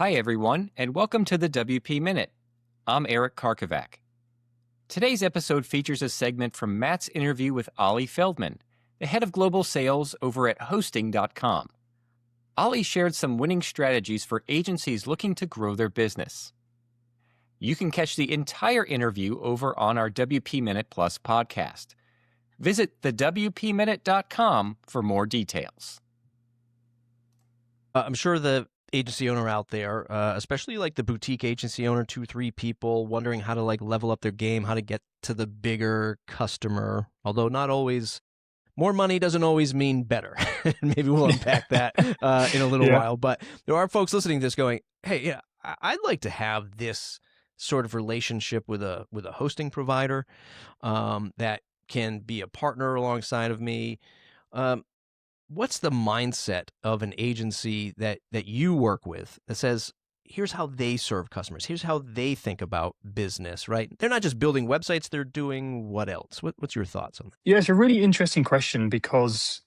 Hi, everyone, and welcome to the WP Minute. I'm Eric Karkovac. Today's episode features a segment from Matt's interview with Olly Feldman, the head of global sales over at hosting.com. Olly shared some winning strategies for agencies looking to grow their business. You can catch the entire interview over on our WP Minute Plus podcast. Visit thewpminute.com for more details. I'm sure the agency owner out there, especially like the boutique agency owner, 2-3 people, wondering how to like level up their game, how to get to the bigger customer. Although not always, more money doesn't always mean better. Maybe we'll unpack that in a little while. But there are folks listening to this going, "Hey, yeah, I'd like to have this sort of relationship with a hosting provider that can be a partner alongside of me." What's the mindset of an agency that you work with that says, here's how they serve customers, here's how they think about business, right? They're not just building websites, they're doing what else? What's your thoughts on that? Yeah, it's a really interesting question because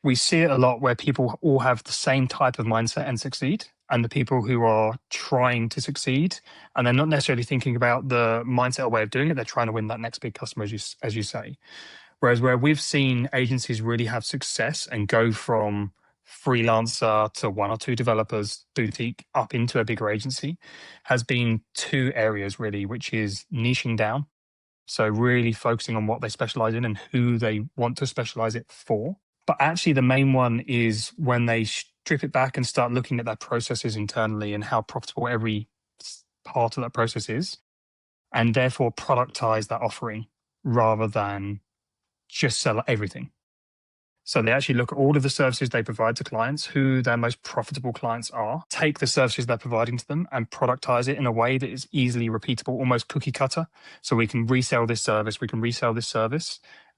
we see it a lot where people all have the same type of mindset and succeed, and the people who are trying to succeed, and they're not necessarily thinking about the mindset or way of doing it. They're trying to win that next big customer, as you say. Whereas where we've seen agencies really have success and go from freelancer to one or two developers, boutique, up into a bigger agency, has been two areas really, which is niching down. So really focusing on what they specialize in and who they want to specialize it for. But actually the main one is when they strip it back and start looking at their processes internally and how profitable every part of that process is, and therefore productize that offering rather than just sell everything. So they actually look at all of the services they provide to clients, who their most profitable clients are, take the services they're providing to them and productize it in a way that is easily repeatable, almost cookie cutter. So we can resell this service,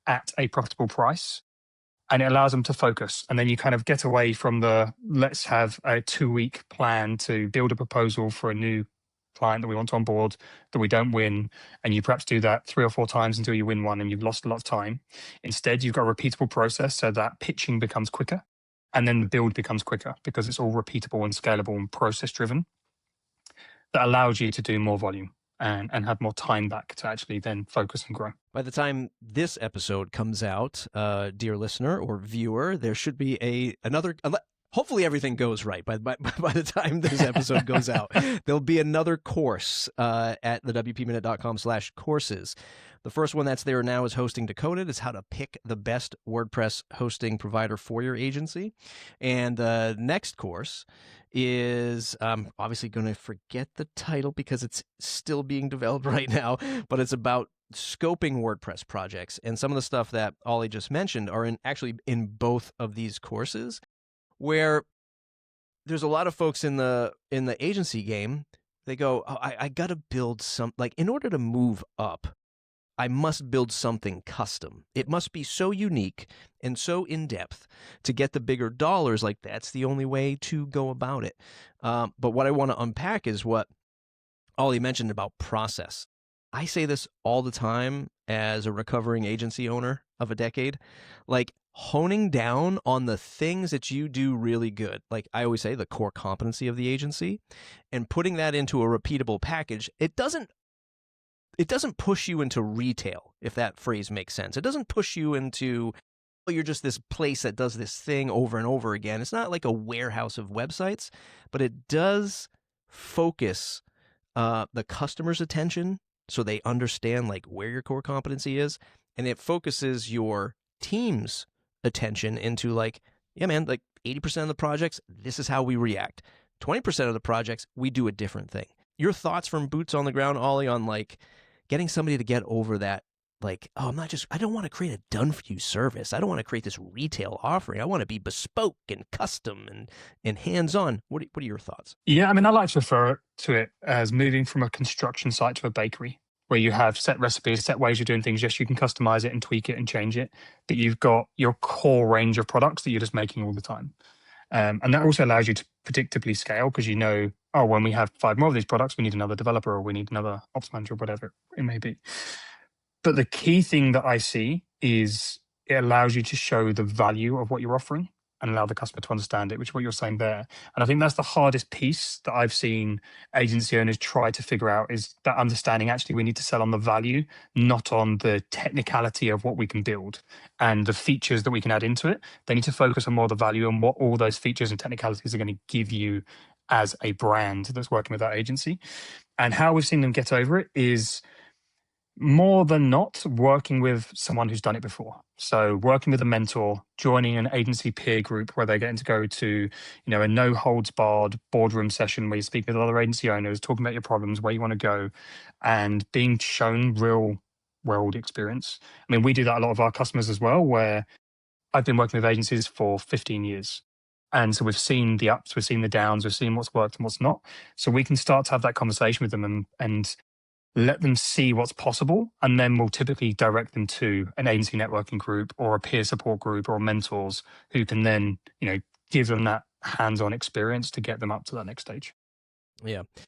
at a profitable price. And it allows them to focus. And then you kind of get away from the, let's have a 2-week plan to build a proposal for a new client that we want to onboard that we don't win, and you perhaps do that 3 or 4 times until you win one and you've lost a lot of time. Instead, you've got a repeatable process so that pitching becomes quicker, and then the build becomes quicker because it's all repeatable and scalable and process driven. That allows you to do more volume and have more time back to actually then focus and grow. By the time this episode comes out, dear listener or viewer, there should be another. Hopefully everything goes right by the time this episode goes out. There'll be another course at thewpminute.com/courses. The first one that's there now is Hosting Decoded. It's how to pick the best WordPress hosting provider for your agency. And the next course is, I'm obviously going to forget the title because it's still being developed right now, but it's about scoping WordPress projects. And some of the stuff that Olly just mentioned are actually in both of these courses, where there's a lot of folks in the agency game. They go, oh, I got to build in order to move up, I must build something custom. It must be so unique and so in-depth to get the bigger dollars. Like, that's the only way to go about it. But what I want to unpack is what Olly mentioned about process. I say this all the time as a recovering agency owner of a decade, like honing down on the things that you do really good. Like I always say, the core competency of the agency, and putting that into a repeatable package. It doesn't push you into retail, if that phrase makes sense. It doesn't push you into, oh, you're just this place that does this thing over and over again. It's not like a warehouse of websites, but it does focus the customer's attention so they understand like where your core competency is, and it focuses your team's attention into like, yeah, man, like 80% of the projects, this is how we react. 20% of the projects, we do a different thing. Your thoughts from boots on the ground, Olly, on like getting somebody to get over that, like, oh, I don't want to create a done-for-you service. I don't want to create this retail offering. I want to be bespoke and custom and hands-on. What are your thoughts? Yeah, I mean, I like to refer to it as moving from a construction site to a bakery, where you have set recipes, set ways of doing things. Yes, you can customize it and tweak it and change it, but you've got your core range of products that you're just making all the time. And that also allows you to predictably scale, because you know, oh, when we have 5 more of these products, we need another developer or we need another ops manager or whatever it may be. But the key thing that I see is it allows you to show the value of what you're offering. and allow the customer to understand it, which is what you're saying there. And I think that's the hardest piece that I've seen agency owners try to figure out, is that understanding actually we need to sell on the value, not on the technicality of what we can build and the features that we can add into it. They need to focus on more the value and what all those features and technicalities are going to give you as a brand that's working with that agency. And how we've seen them get over it is more than not working with someone who's done it before. So working with a mentor, joining an agency peer group where they're getting to go to, a no holds barred boardroom session where you speak with other agency owners, talking about your problems, where you want to go, and being shown real world experience. I mean, we do that a lot of our customers as well, where I've been working with agencies for 15 years. And so we've seen the ups, we've seen the downs, we've seen what's worked and what's not. So we can start to have that conversation with them and let them see what's possible, and then we'll typically direct them to an agency networking group or a peer support group or mentors who can then, give them that hands-on experience to get them up to that next stage. Yeah.